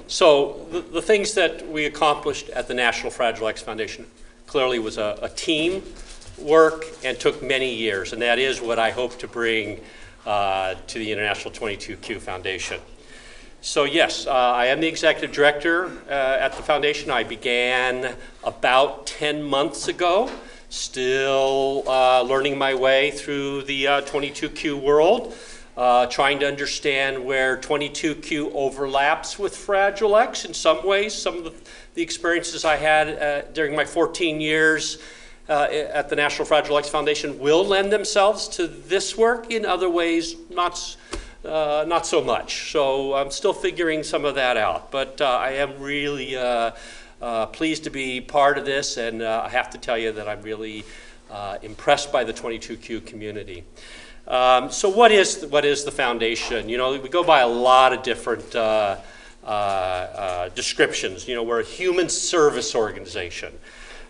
So the things that we accomplished at the National Fragile X Foundation clearly was a team work and took many years, and that is what I hope to bring to the International 22q Foundation. So yes, I am the executive director at the foundation. I began about 10 months ago, still learning my way through the 22q world, trying to understand where 22q overlaps with Fragile X in some ways. Some of the experiences I had during my 14 years at the National Fragile X Foundation will lend themselves to this work. In other ways, not so much. So I'm still figuring some of that out. But I am really pleased to be part of this, and I have to tell you that I'm really impressed by the 22q community. So what is the foundation? You know, we go by a lot of different descriptions. You know, we're a human service organization.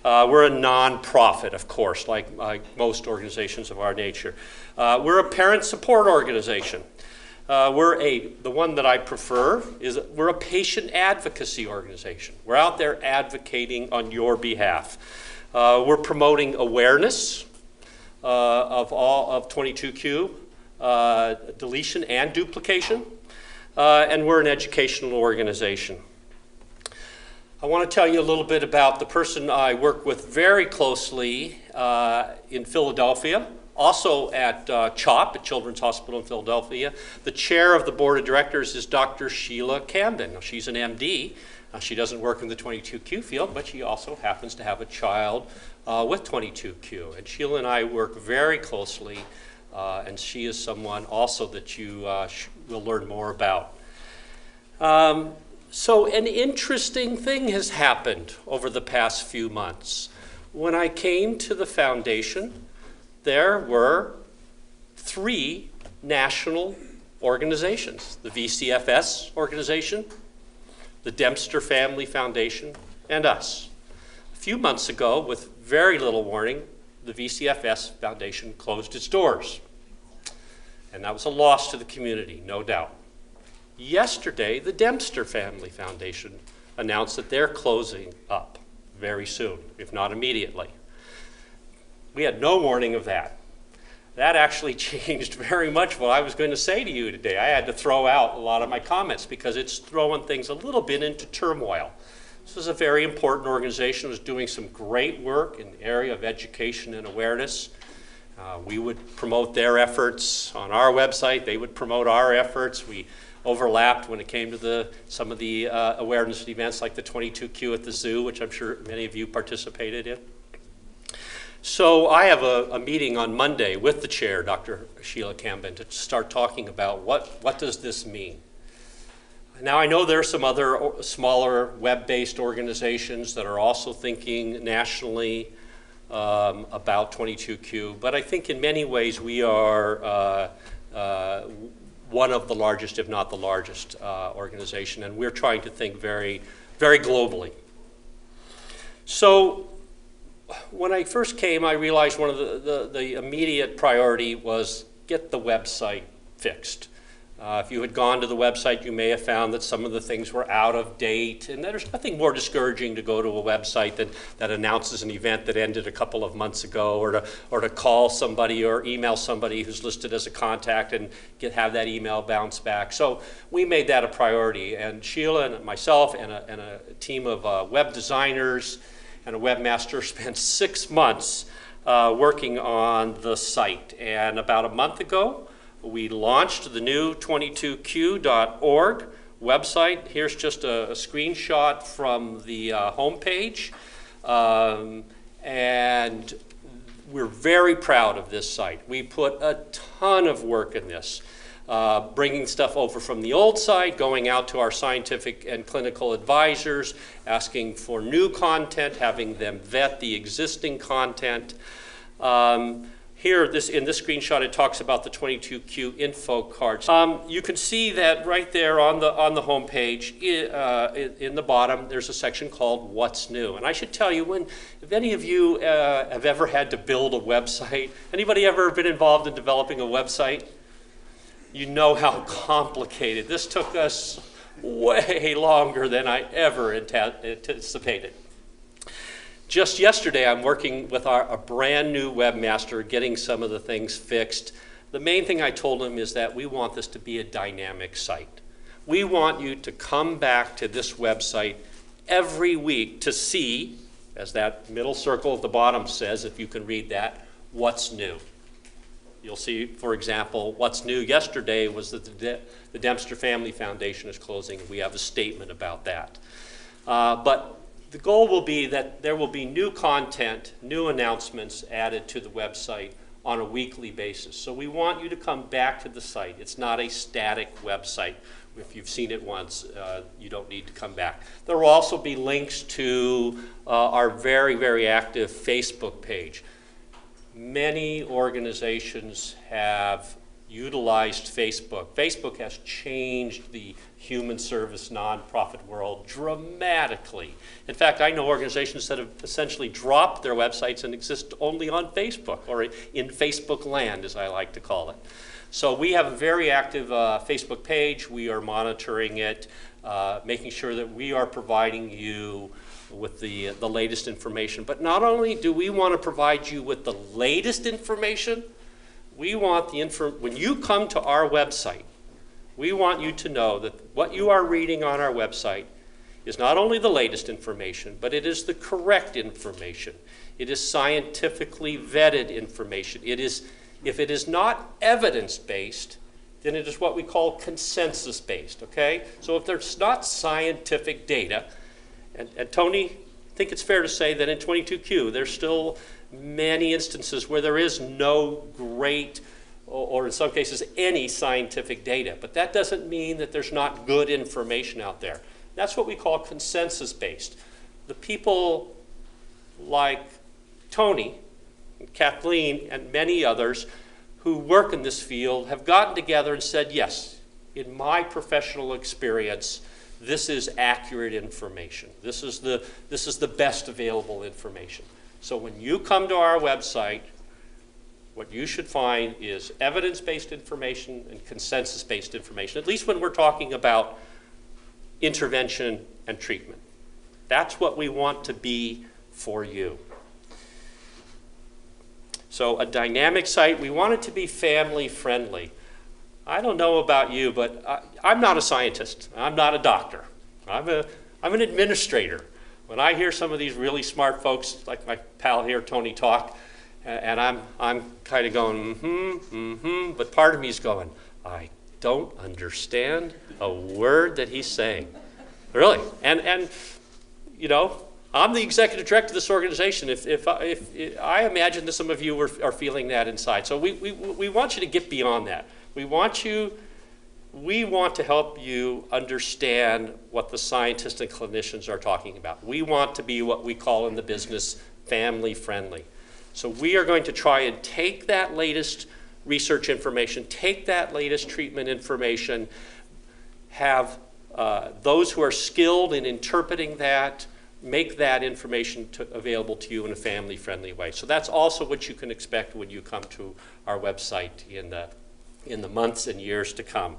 We're a nonprofit, of course, like most organizations of our nature. We're a parent support organization. The one that I prefer is we're a patient advocacy organization. We're out there advocating on your behalf. We're promoting awareness of 22q, deletion and duplication, and we're an educational organization. I want to tell you a little bit about the person I work with very closely in Philadelphia, also at CHOP, at Children's Hospital in Philadelphia. The chair of the board of directors is Dr. Sheila Camden. Now, she's an MD. She doesn't work in the 22q field, but she also happens to have a child with 22q. And Sheila and I work very closely, and she is someone also that you will learn more about. So an interesting thing has happened over the past few months. When I came to the foundation, there were 3 national organizations: the VCFS organization, the Dempster Family Foundation, and us. A few months ago, with very little warning, the VCFS Foundation closed its doors. And that was a loss to the community, no doubt. Yesterday, the Dempster Family Foundation announced that they're closing up very soon, if not immediately. We had no warning of that. That actually changed very much what I was going to say to you today. I had to throw out a lot of my comments because it's throwing things a little bit into turmoil. This is a very important organization. It was doing some great work in the area of education and awareness. We would promote their efforts on our website. They would promote our efforts. We overlapped when it came to some of the awareness events like the 22q at the zoo, which I'm sure many of you participated in. So I have a meeting on Monday with the chair, Dr. Sheila Camden, to start talking about what does this mean. Now I know there are some other smaller web-based organizations that are also thinking nationally about 22q, but I think in many ways we are one of the largest, if not the largest, organization, and we're trying to think very, very globally. So when I first came, I realized one of the immediate priority was get the website fixed. If you had gone to the website, you may have found that some of the things were out of date, and there's nothing more discouraging to go to a website that announces an event that ended a couple of months ago, or to call somebody or email somebody who's listed as a contact and have that email bounce back. So we made that a priority, and Sheila and myself and a team of web designers and a webmaster spent 6 months working on the site. And about a month ago, we launched the new 22q.org website. Here's just a screenshot from the homepage. And we're very proud of this site. We put a ton of work in this. Bringing stuff over from the old site, going out to our scientific and clinical advisors, asking for new content, having them vet the existing content. Here, in this screenshot, it talks about the 22q info cards. You can see that right there on the home page, in the bottom, there's a section called What's New. And I should tell you, if any of you have ever had to build a website, anybody ever been involved in developing a website? You know how complicated. This took us way longer than I ever anticipated. Just yesterday, I'm working with a brand new webmaster, getting some of the things fixed. The main thing I told him is that we want this to be a dynamic site. We want you to come back to this website every week to see, as that middle circle at the bottom says, if you can read that, what's new. You'll see, for example, what's new yesterday was that the Dempster Family Foundation is closing. We have a statement about that. But the goal will be that there will be new content, new announcements added to the website on a weekly basis. So we want you to come back to the site. It's not a static website. If you've seen it once, you don't need to come back. There will also be links to our very, very active Facebook page. Many organizations have utilized Facebook. Facebook has changed the human service nonprofit world dramatically. In fact, I know organizations that have essentially dropped their websites and exist only on Facebook, or in Facebook land, as I like to call it. So we have a very active Facebook page. We are monitoring it, making sure that we are providing you with the latest information. But not only do we want to provide you with the latest information, we want when you come to our website, we want you to know that what you are reading on our website is not only the latest information, but it is the correct information. It is scientifically vetted information. It is, if it is not evidence-based, then it is what we call consensus-based, okay? So if there's not scientific data, and Tony, I think it's fair to say that in 22q, there's still many instances where there is no great, or in some cases, any scientific data. But that doesn't mean that there's not good information out there. That's what we call consensus-based. The people like Tony, and Kathleen, and many others who work in this field have gotten together and said, yes, in my professional experience, this is accurate information. This is the best available information. So when you come to our website, what you should find is evidence-based information and consensus-based information, at least when we're talking about intervention and treatment. That's what we want to be for you. So a dynamic site, we want it to be family-friendly. I don't know about you, but I'm not a scientist. I'm not a doctor. I'm an administrator. When I hear some of these really smart folks, like my pal here, Tony, talk, and I'm kind of going, but part of me is going, I don't understand a word that he's saying. Really. And you know, I'm the executive director of this organization. If I imagine that some of you are feeling that inside. So we want you to get beyond that. We want to help you understand what the scientists and clinicians are talking about. We want to be what we call in the business family friendly. So we are going to try and take that latest research information, take that latest treatment information, have those who are skilled in interpreting that, make that information available to you in a family-friendly way. So that's also what you can expect when you come to our website in the months and years to come.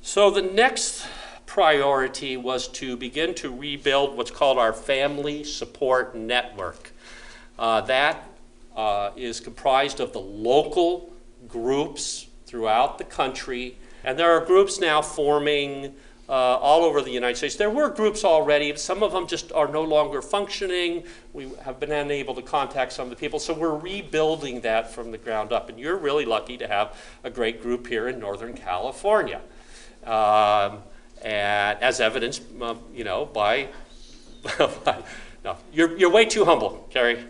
So the next priority was to begin to rebuild what's called our family support network. That is comprised of the local groups throughout the country, and there are groups now forming all over the United States. There were groups already, some of them just are no longer functioning. We have been unable to contact some of the people, so we're rebuilding that from the ground up. And you're really lucky to have a great group here in Northern California. And as evidenced, you know, by, no, you're way too humble, Carrie.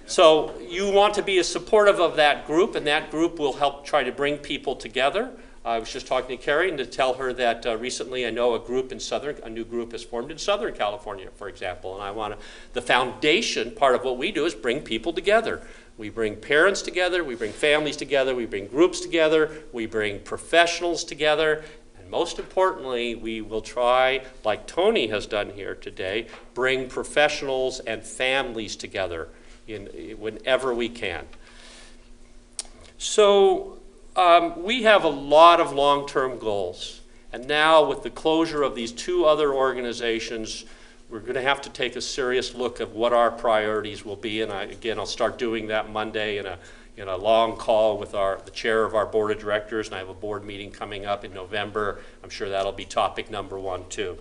So you want to be supportive of that group, and that group will help try to bring people together. I was just talking to Carrie and to tell her that recently I know a new group has formed in Southern California, for example, and the foundation, part of what we do is bring people together. We bring parents together, we bring families together, we bring groups together, we bring professionals together, and most importantly, we will try, like Tony has done here today, bring professionals and families together whenever we can. So We have a lot of long-term goals. And now with the closure of these two other organizations, we're going to have to take a serious look at what our priorities will be. And again, I'll start doing that Monday in a long call with the chair of our board of directors. And I have a board meeting coming up in November. I'm sure that'll be topic number 1 too.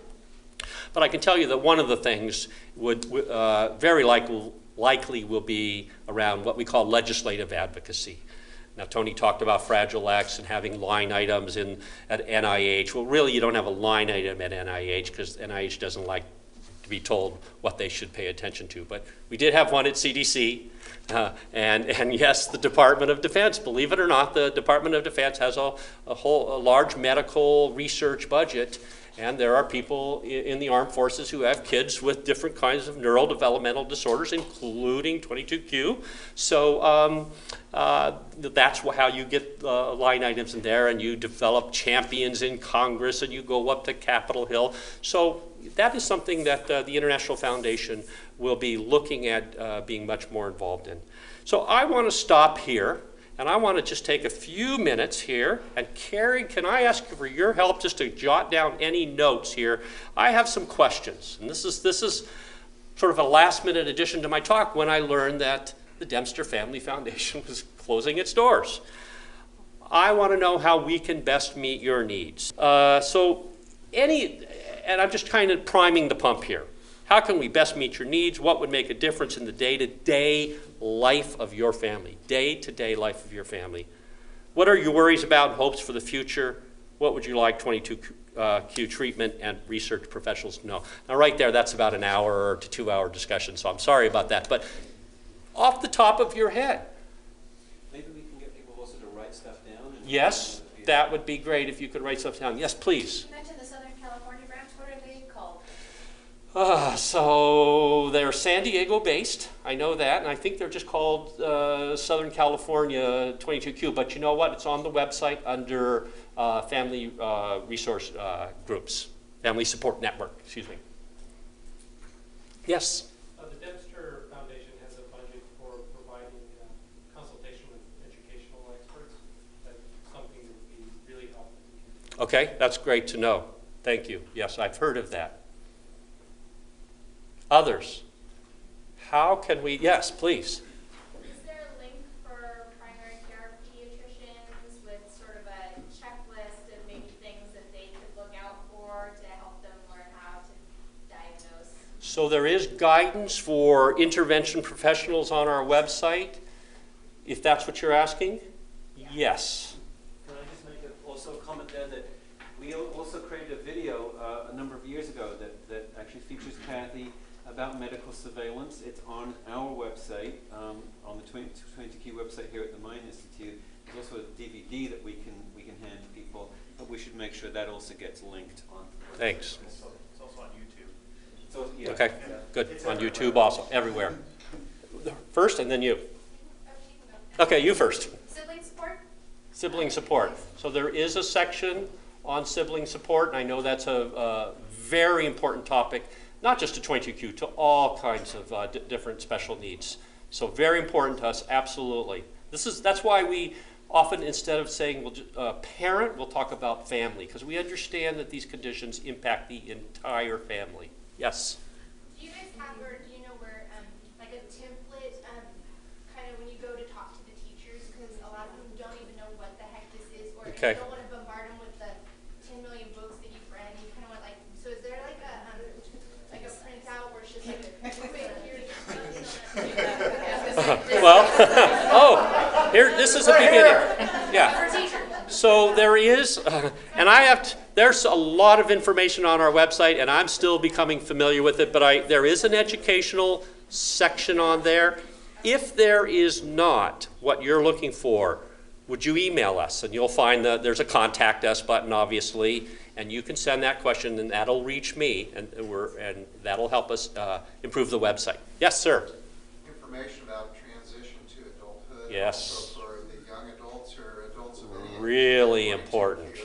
But I can tell you that one of the things would very likely will be around what we call legislative advocacy. Now, Tony talked about Fragile X and having line items at NIH. Well, really, you don't have a line item at NIH because NIH doesn't like to be told what they should pay attention to. But we did have one at CDC. And yes, the Department of Defense, believe it or not, the Department of Defense has a large medical research budget. And there are people in the armed forces who have kids with different kinds of neurodevelopmental disorders, including 22q. So that's how you get line items in there, and you develop champions in Congress, and you go up to Capitol Hill. So that is something that the International Foundation will be looking at being much more involved in. So I want to stop here. And I want to just take a few minutes here. And Carrie, can I ask for your help just to jot down any notes here? I have some questions. And this is sort of a last-minute addition to my talk when I learned that the Dempster Family Foundation was closing its doors. I want to know how we can best meet your needs. And I'm just kind of priming the pump here. How can we best meet your needs? What would make a difference in the day-to-day life of your family? Day-to-day life of your family. What are your worries about and hopes for the future? What would you like 22q treatment and research professionals to know? Now right there, that's about an hour to 2 hour discussion, so I'm sorry about that. But off the top of your head. Maybe we can get people also to write stuff down. Yes, that would be great if you could write stuff down. Yes, please. You mentioned the Southern California branch. What are they called? So they're San Diego based, I know that, and I think they're just called Southern California 22q, but you know what, it's on the website under Family Resource Groups, Family Support Network, excuse me. Yes? The Dempster Foundation has a budget for providing consultation with educational experts. That's something that would be really helpful. Okay, that's great to know. Thank you. Yes, I've heard of that. Others? How can we, yes, please. Is there a link for primary care pediatricians with sort of a checklist of maybe things that they could look out for to help them learn how to diagnose? So there is guidance for intervention professionals on our website, if that's what you're asking? Yeah. Yes. Can I just make also a comment there that we also created a video a number of years ago that actually features Kathy about medical surveillance. It's on our website, on the 22q website here at the Mine Institute. There's also a DVD that we can hand to people, but we should make sure that also gets linked on. Thanks. It's also on YouTube. So, yeah. Okay, good. On YouTube also, everywhere. First and then you. Okay, you first. Sibling support? Sibling support. So there is a section on sibling support, and I know that's a very important topic, not just to 22q, to all kinds of different special needs. So very important to us, absolutely. That's why we often, instead of saying parent, we'll talk about family, because we understand that these conditions impact the entire family. Yes? Do you guys have, or do you know where, like a template, kind of when you go to talk to the teachers, because a lot of them don't even know what the heck this is, or Okay. you don't want to bombard them with the 10 million books that you've read. You kind of want so is there like a printout where it's just like, quick, here's Well, oh, here, this is a beginning. Yeah. for teachers. So there is, and there's a lot of information on our website, and I'm still becoming familiar with it, but there is an educational section on there. If there is not what you're looking for, would you email us? And you'll find that there's a contact us button, obviously, and you can send that question, and that'll reach me, and that'll help us improve the website. Yes, sir. Information about transition to adulthood. Yes. Also for the young adults or adults of any age. Really important.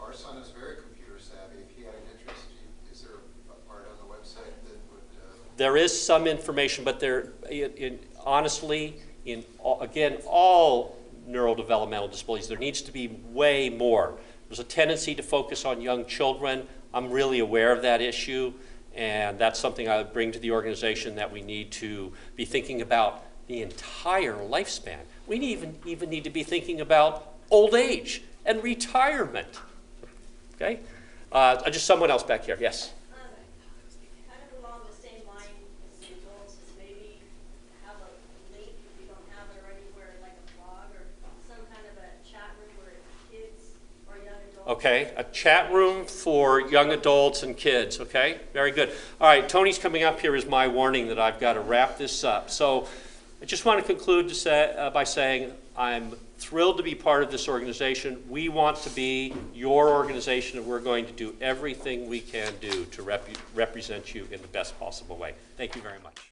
Our son is very computer savvy. If he had an interest, is there a part on the website that would? There is some information, but honestly, all neurodevelopmental disabilities. There needs to be way more. There's a tendency to focus on young children. I'm really aware of that issue, and that's something I would bring to the organization, that we need to be thinking about the entire lifespan. We even need to be thinking about old age and retirement. Okay? Just someone else back here. Yes? Kind of along the same line as the adults, is maybe have a link, if you don't have it already, where like a blog or some kind of a chat room where kids or young adults. Okay, a chat room for young adults and kids, okay? Very good. All right, Tony's coming up here as my warning that I've got to wrap this up. So I just want to conclude by saying I'm thrilled to be part of this organization. We want to be your organization, and we're going to do everything we can do to represent you in the best possible way. Thank you very much.